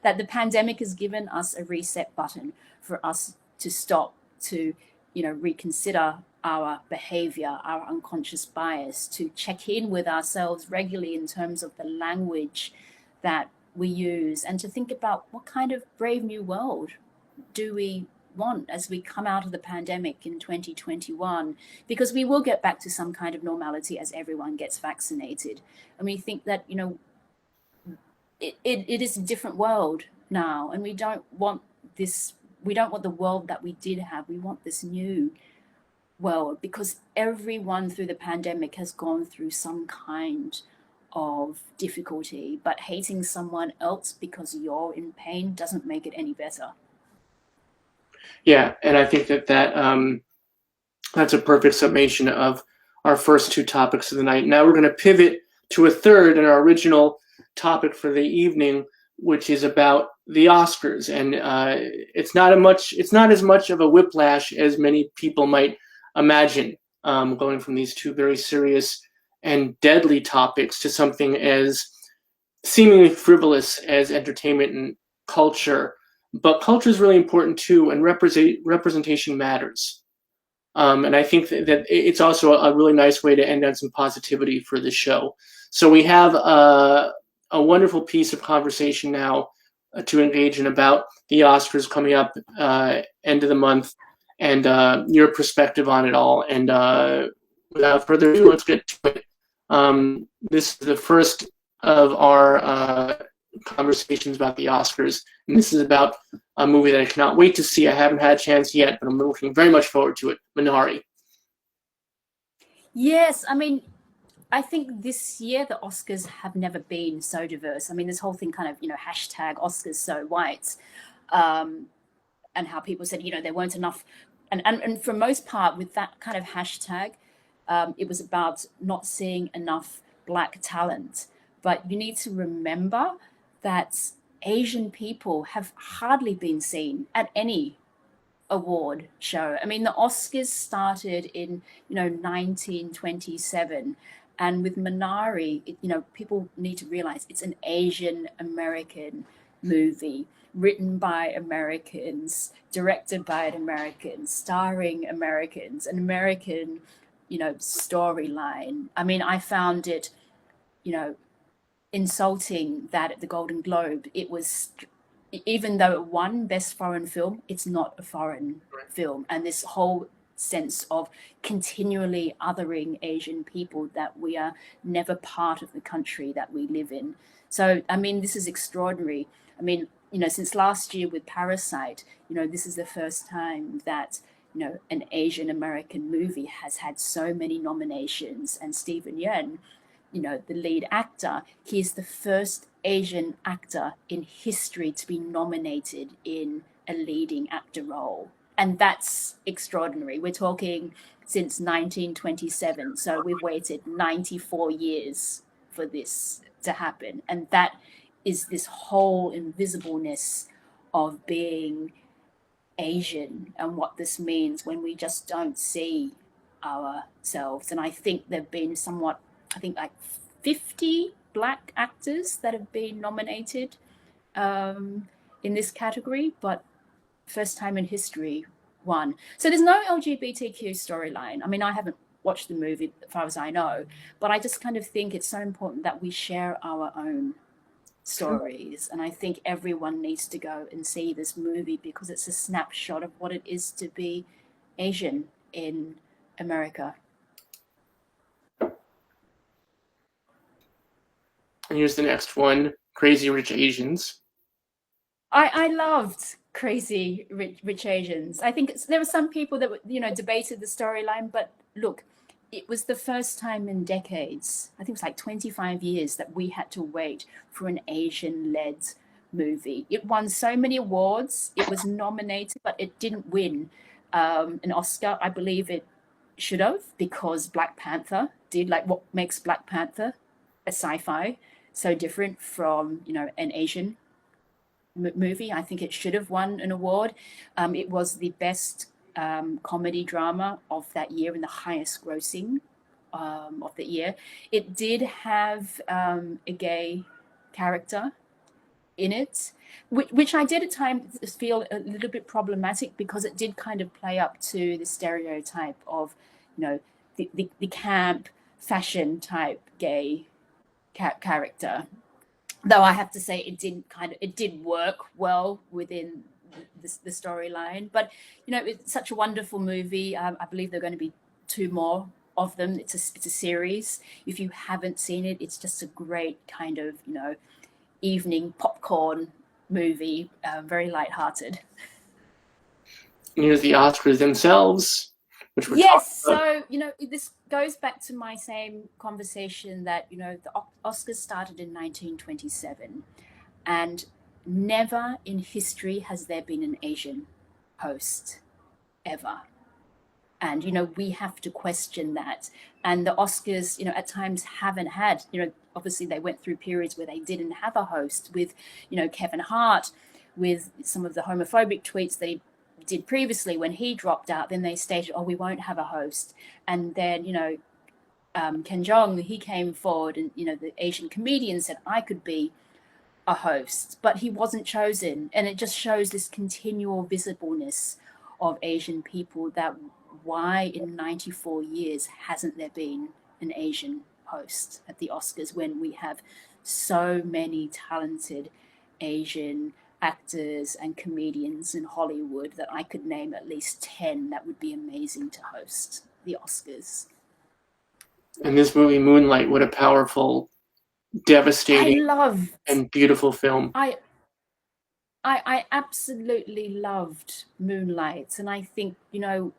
that the pandemic has given us a reset button for us to stop, to, reconsider our behavior, our unconscious bias, to check in with ourselves regularly in terms of the language that we use, and to think about what kind of brave new world do we want as we come out of the pandemic in 2021, because we will get back to some kind of normality as everyone gets vaccinated. And we think that, it is a different world now, and we don't want the world that we did have. We want this new world, because everyone through the pandemic has gone through some kind of difficulty, but hating someone else because you're in pain doesn't make it any better. Yeah, and I think that's a perfect summation of our first two topics of the night. Now we're going to pivot to a third and our original topic for the evening, which is about the Oscars. And it's not as much of a whiplash as many people might imagine, going from these two very serious and deadly topics to something as seemingly frivolous as entertainment and culture. But culture is really important too, and representation matters. And I think that it's also a really nice way to end on some positivity for the show. So we have a wonderful piece of conversation now to engage in about the Oscars coming up end of the month, and your perspective on it all. And without further ado, let's get to it. This is the first of our conversations about the Oscars, and this is about a movie that I cannot wait to see. I haven't had a chance yet, but I'm looking very much forward to it. Minari. Yes, I think this year the Oscars have never been so diverse. This whole thing kind of, hashtag Oscars so white, and how people said, there weren't enough. And for most part, with that kind of hashtag, it was about not seeing enough Black talent. But you need to remember that Asian people have hardly been seen at any award show. The Oscars started in 1927, and with Minari, people need to realize it's an Asian American movie, written by Americans, directed by Americans, starring Americans, an American storyline. I found it insulting that at the Golden Globe it was, even though it won Best Foreign Film, it's not a foreign film. And this whole sense of continually othering Asian people, that we are never part of the country that we live in. So, this is extraordinary. Since last year with Parasite, this is the first time that, an Asian American movie has had so many nominations. And Steven Yeun, the lead actor, he is the first Asian actor in history to be nominated in a leading actor role. And that's extraordinary. We're talking since 1927. So we've waited 94 years for this to happen. And that is this whole invisibleness of being Asian, and what this means when we just don't see ourselves. And I think there've been like 50 Black actors that have been nominated in this category, but first time in history, one. So there's no LGBTQ storyline. I haven't watched the movie as far as I know, but I just kind of think it's so important that we share our own stories. And I think everyone needs to go and see this movie, because it's a snapshot of what it is to be Asian in America. And here's the next one, Crazy Rich Asians. I loved Crazy Rich Asians. I think there were some people that debated the storyline, but look, it was the first time in decades, I think it was like 25 years, that we had to wait for an Asian-led movie. It won so many awards. It was nominated, but it didn't win an Oscar. I believe it should have, because Black Panther did. Like, what makes Black Panther a sci-fi so different from, you know, an Asian movie? I think it should have won an award. It was the best comedy drama of that year and the highest grossing of the year. It did have a gay character in it, which I did at times feel a little bit problematic, because it did kind of play up to the stereotype of, you know, the camp fashion type gay character. Though I have to say it did work well within the storyline. But, you know, it's such a wonderful movie. I believe there are going to be 2 more of them. It's a series. If you haven't seen it, it's just a great kind of, you know, evening popcorn movie, very lighthearted. Here's the Oscars themselves, which we're Yes, talking about. so, you know, this goes back to my same conversation that, you know, the Oscars started in 1927, and never in history has there been an Asian host, ever. And, you know, we have to question that. And the Oscars, you know, at times haven't had, you know, obviously they went through periods where they didn't have a host, with, you know, Kevin Hart, with some of the homophobic tweets that he did previously. When he dropped out, then they stated, oh, we won't have a host. And then, you know, Ken Jeong, he came forward, and, you know, the Asian comedian said, I could be a host, but he wasn't chosen. And it just shows this continual visibleness of Asian people, that why in 94 years hasn't there been an Asian host at the Oscars, when we have so many talented Asian actors and comedians in Hollywood that I could name at least 10 that would be amazing to host the Oscars. And this movie, Moonlight, what a powerful, devastating, and beautiful film. I absolutely loved Moonlight, and I think, you know,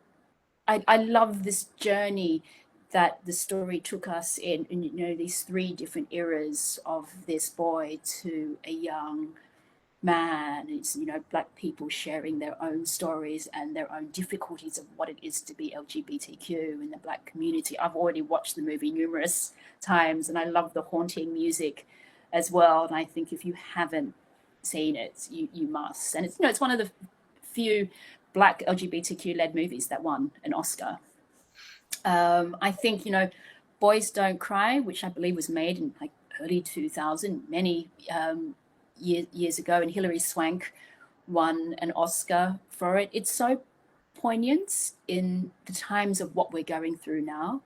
I love this journey that the story took us in, you know, these 3 different eras of this boy to a young man. It's, you know, Black people sharing their own stories and their own difficulties of what it is to be LGBTQ in the Black community. I've already watched the movie numerous times, and I love the haunting music as well. And I think if you haven't seen it, you must. And it's, you know, it's one of the few Black LGBTQ led movies that won an Oscar. I think, you know, Boys Don't Cry, which I believe was made in like early 2000, many years ago, and Hilary Swank won an Oscar for it. It's so poignant in the times of what we're going through now,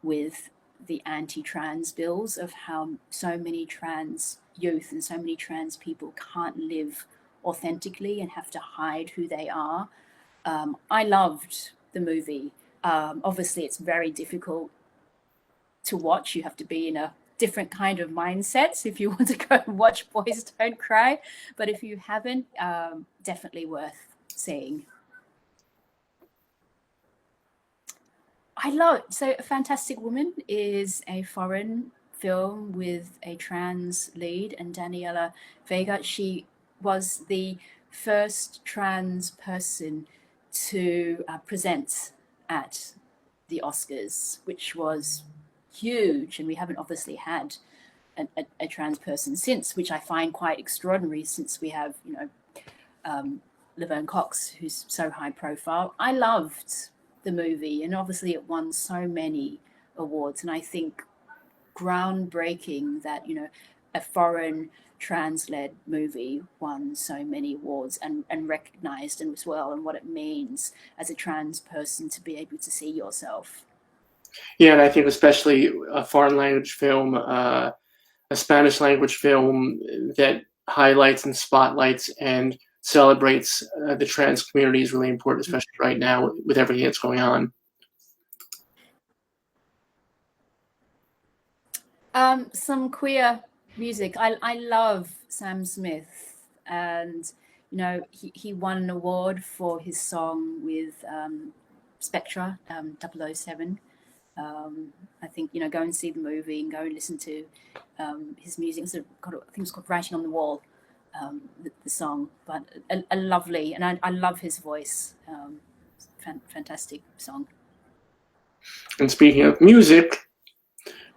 with the anti-trans bills, of how so many trans youth and so many trans people can't live authentically and have to hide who they are. I loved the movie. Obviously, it's very difficult to watch. You have to be in a different kind of mindset if you want to go and watch Boys Don't Cry. But if you haven't, definitely worth seeing. So A Fantastic Woman is a foreign film with a trans lead, and Daniela Vega. She was the first trans person to present at the Oscars, which was huge. And we haven't obviously had a trans person since, which I find quite extraordinary, since we have, you know, Laverne Cox, who's so high profile. I loved the movie, and obviously it won so many awards. And I think groundbreaking that, you know, a foreign trans-led movie won so many awards and recognized as well, and what it means as a trans person to be able to see yourself. Yeah, and I think especially a foreign language film, a Spanish language film that highlights and spotlights and celebrates the trans community is really important, especially right now with everything that's going on. Some queer music. I love Sam Smith, and, you know, he won an award for his song with Spectra, 007. I think, you know, go and see the movie and go and listen to his music. I think it's called Writing on the Wall. the song, but a lovely, and I love his voice. Fantastic song. And speaking of music,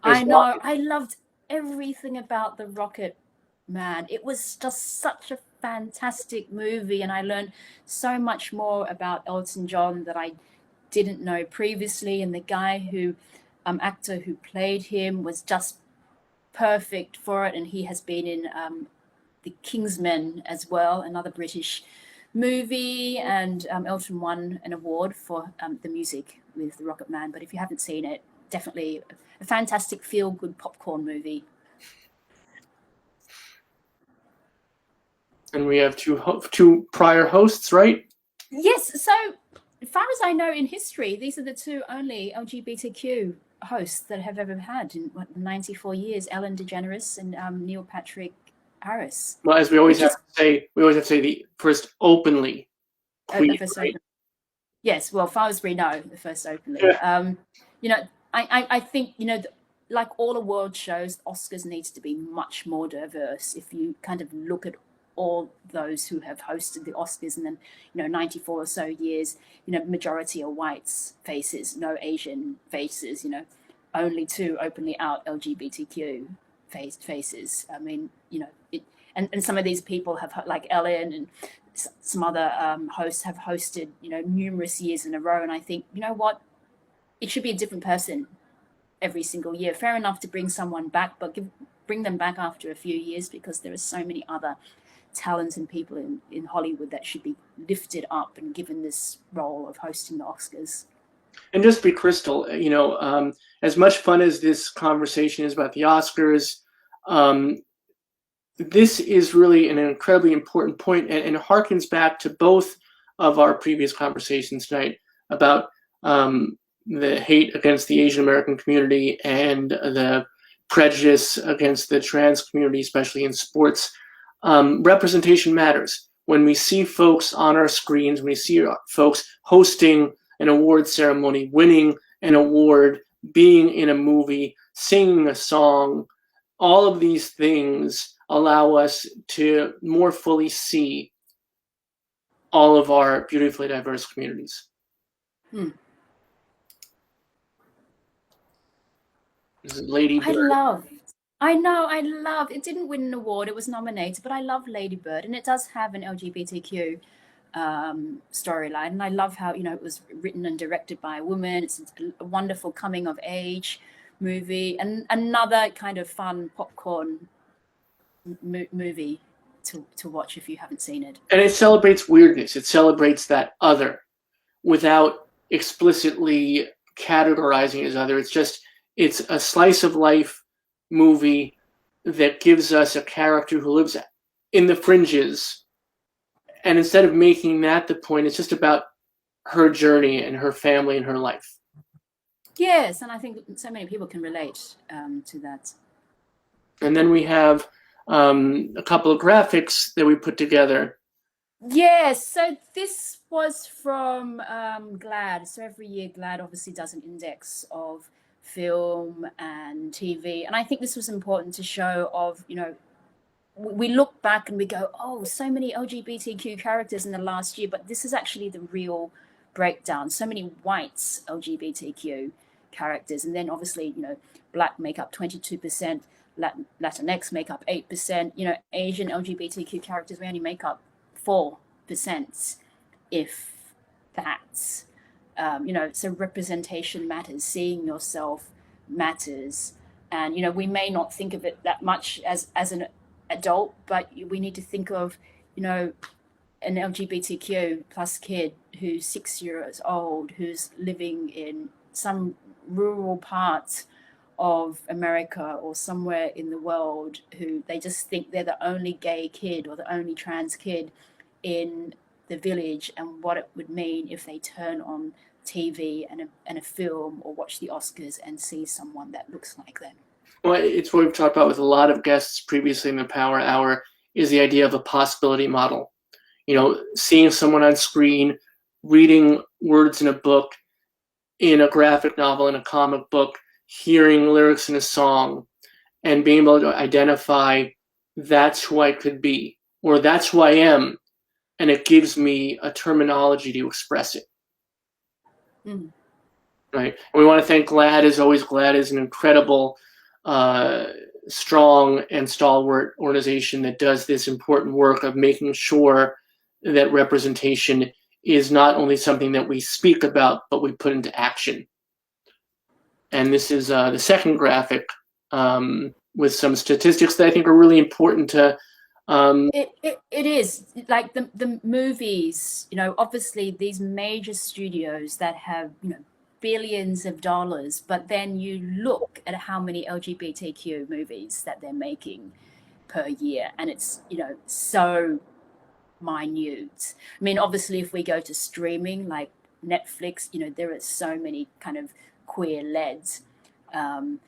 there's I know. I loved everything about the Rocket Man. It was just such a fantastic movie, and I learned so much more about Elton John that I didn't know previously. And the guy who, actor who played him, was just perfect for it. And he has been in The Kingsman as well, another British movie. And Elton won an award for the music with the Rocket Man. But if you haven't seen it, definitely a fantastic feel-good popcorn movie. And we have two prior hosts, right? Yes. So, as far as I know, in history, these are the two only LGBTQ hosts that have ever had in 94 years: Ellen DeGeneres and Neil Patrick Harris. Well, as we always have to say the first openly queer, right? Yes. Well, far as we know, the first openly. Yeah. I think, like all award shows, Oscars needs to be much more diverse. If you kind of look at all those who have hosted the Oscars, and then 94 or so years, majority are whites faces, no Asian faces, only two openly out LGBTQ faces. I mean, and some of these people have, like Ellen and some other hosts, have hosted numerous years in a row, and I think, you know what, it should be a different person every single year. Fair enough to bring someone back, but bring them back after a few years, because there are so many other talents and people in Hollywood that should be lifted up and given this role of hosting the Oscars. And just to be crystal, as much fun as this conversation is about the Oscars, this is really an incredibly important point, and harkens back to both of our previous conversations tonight about the hate against the Asian American community and the prejudice against the trans community, especially in sports. Representation matters. When we see folks on our screens, when we see folks hosting an award ceremony, winning an award, being in a movie, singing a song, all of these things allow us to more fully see all of our beautifully diverse communities. This is Lady Bird. I love, it didn't win an award, it was nominated, but I love Lady Bird, and it does have an LGBTQ storyline, and I love how, it was written and directed by a woman. It's a wonderful coming of age movie, and another kind of fun popcorn movie to watch if you haven't seen it. And it celebrates weirdness. It celebrates that other without explicitly categorizing it as other. It's a slice of life movie that gives us a character who lives in the fringes, and instead of making that the point, it's just about her journey and her family and her life. Yes, and I think so many people can relate to that. And then we have a couple of graphics that we put together. Yes, so this was from GLAAD. So every year GLAAD obviously does an index of film and TV, and I think this was important to show of, we look back and we go, oh, so many LGBTQ characters in the last year, but this is actually the real breakdown. So many whites LGBTQ characters, and then obviously, Black make up 22%, Latinx make up 8%, Asian LGBTQ characters, we only make up 4%, if that. So representation matters, seeing yourself matters, and we may not think of it that much as an adult, but we need to think of an LGBTQ plus kid who's 6 years old, who's living in some rural part of America or somewhere in the world, who they just think they're the only gay kid or the only trans kid in the village, and what it would mean if they turn on TV and a film or watch the Oscars and see someone that looks like them. Well, it's what we've talked about with a lot of guests previously in the Power Hour, is the idea of a possibility model. Seeing someone on screen, reading words in a book, in a graphic novel, in a comic book, hearing lyrics in a song, and being able to identify that's who I could be. or that's who I am, and it gives me a terminology to express it. Mm. Right. And we want to thank GLAAD as always. GLAAD is an incredible, strong and stalwart organization that does this important work of making sure that representation is not only something that we speak about, but we put into action. And this is the second graphic with some statistics that I think are really important to. It is like the movies, obviously these major studios that have, billions of dollars, but then you look at how many LGBTQ movies that they're making per year, and it's, so minute. I mean, obviously, if we go to streaming like Netflix, there are so many kind of queer-led um,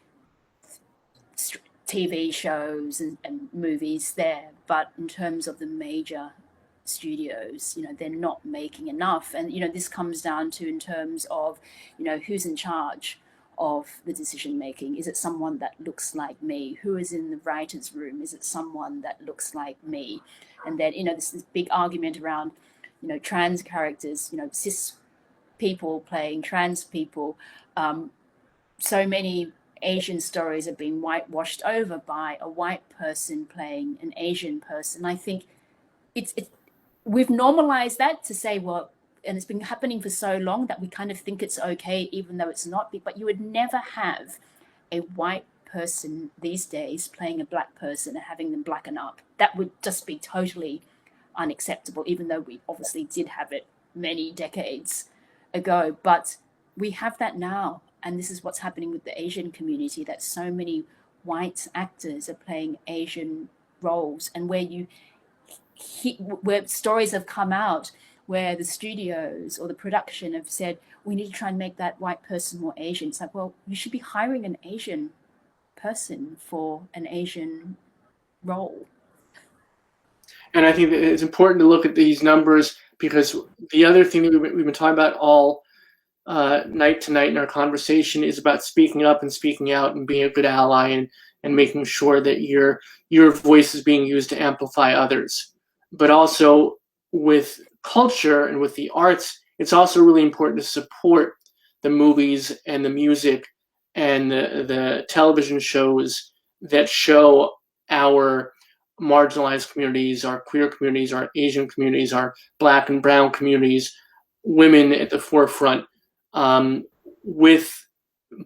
TV shows and movies there, but in terms of the major studios, they're not making enough. And, this comes down to in terms of, who's in charge of the decision making. Is it someone that looks like me? Who is in the writer's room? Is it someone that looks like me? And then, this big argument around, trans characters, cis people playing trans people. So many Asian stories have been whitewashed over by a white person playing an Asian person. I think we've normalized that to say, well, and it's been happening for so long that we kind of think it's okay, even though it's not. But you would never have a white person these days playing a black person and having them blacken up. That would just be totally unacceptable, even though we obviously did have it many decades ago. But we have that now. And this is what's happening with the Asian community, that so many white actors are playing Asian roles, and where stories have come out where the studios or the production have said, we need to try and make that white person more Asian. It's like, well, you should be hiring an Asian person for an Asian role. And I think that it's important to look at these numbers, because the other thing that we've been talking about all night tonight in our conversation is about speaking up and speaking out and being a good ally and making sure that your voice is being used to amplify others. But also with culture and with the arts, it's also really important to support the movies and the music and the television shows that show our marginalized communities, our queer communities, our Asian communities, our Black and brown communities, women at the forefront, with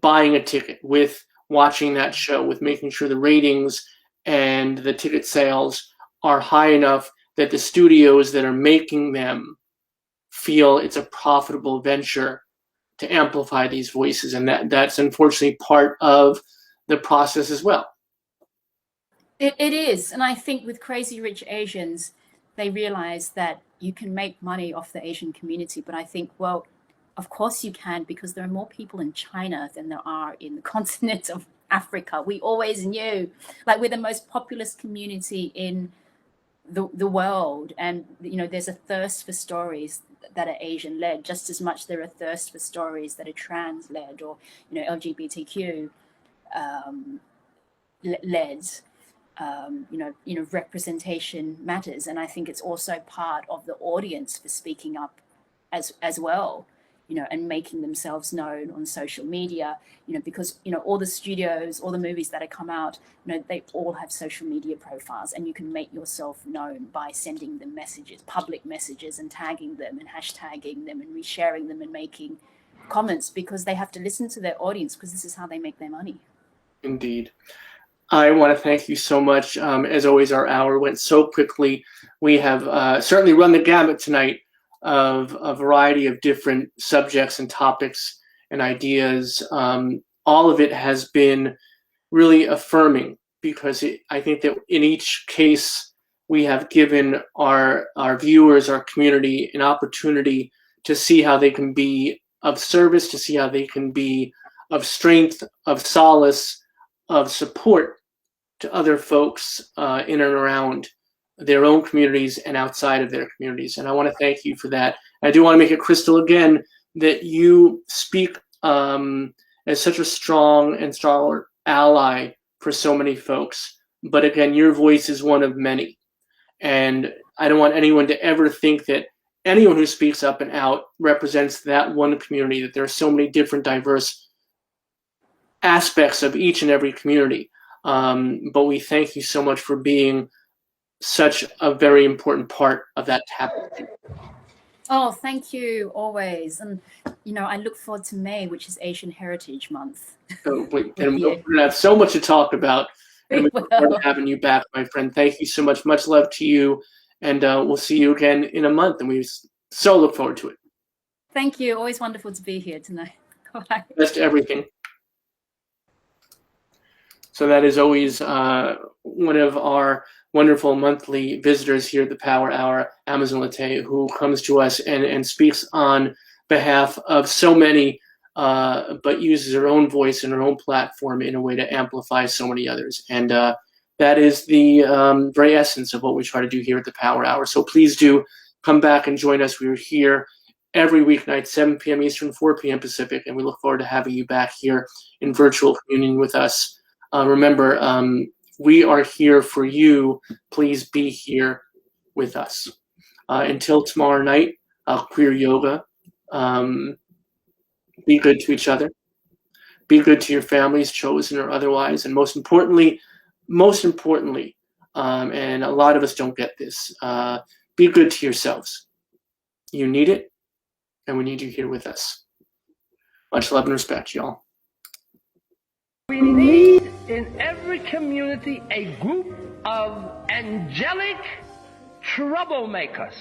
buying a ticket, with watching that show, with making sure the ratings and the ticket sales are high enough that the studios that are making them feel it's a profitable venture to amplify these voices. And that's unfortunately part of the process as well. It is. And I think with Crazy Rich Asians, they realize that you can make money off the Asian community. But I think, well, of course you can, because there are more people in China than there are in the continent of Africa. We always knew, like, we're the most populous community in the world. And, there's a thirst for stories that are Asian led, just as much there are thirst for stories that are trans led or, LGBTQ led. Representation matters. And I think it's also part of the audience for speaking up as well, and making themselves known on social media, because, all the studios, all the movies that have come out, they all have social media profiles, and you can make yourself known by sending them messages, public messages, and tagging them and hashtagging them and resharing them and making comments, because they have to listen to their audience, because this is how they make their money. Indeed. I want to thank you so much. As always, our hour went so quickly. We have certainly run the gamut tonight of a variety of different subjects and topics and ideas. All of it has been really affirming, because I think that in each case we have given our viewers, our community, an opportunity to see how they can be of service, to see how they can be of strength, of solace, of support to other folks in and around their own communities and outside of their communities. And I want to thank you for that. I do want to make it crystal again that you speak as such a strong and stalwart ally for so many folks. But again, your voice is one of many. And I don't want anyone to ever think that anyone who speaks up and out represents that one community, that there are so many different diverse aspects of each and every community. But we thank you so much for being such a very important part of that tapestry. Oh, thank you always. And, I look forward to May, which is Asian Heritage Month. So, and we're going to have so much to talk about. And we look forward to having you back, my friend. Thank you so much. Much love to you. And we'll see you again in a month. And we so look forward to it. Thank you. Always wonderful to be here tonight. Bye. Best to everything. So that is always one of our wonderful monthly visitors here at the Power Hour, Amazin LeThi, who comes to us and speaks on behalf of so many, but uses her own voice and her own platform in a way to amplify so many others. And that is the very essence of what we try to do here at the Power Hour. So please do come back and join us. We're here every weeknight, 7 p.m. Eastern, 4 p.m. Pacific, and we look forward to having you back here in virtual communion with us. Remember, we are here for you. Please be here with us. Until tomorrow night, queer yoga. Be good to each other. Be good to your families, chosen or otherwise. And most importantly, and a lot of us don't get this, be good to yourselves. You need it, and we need you here with us. Much love and respect, y'all. We need in every community a group of angelic troublemakers.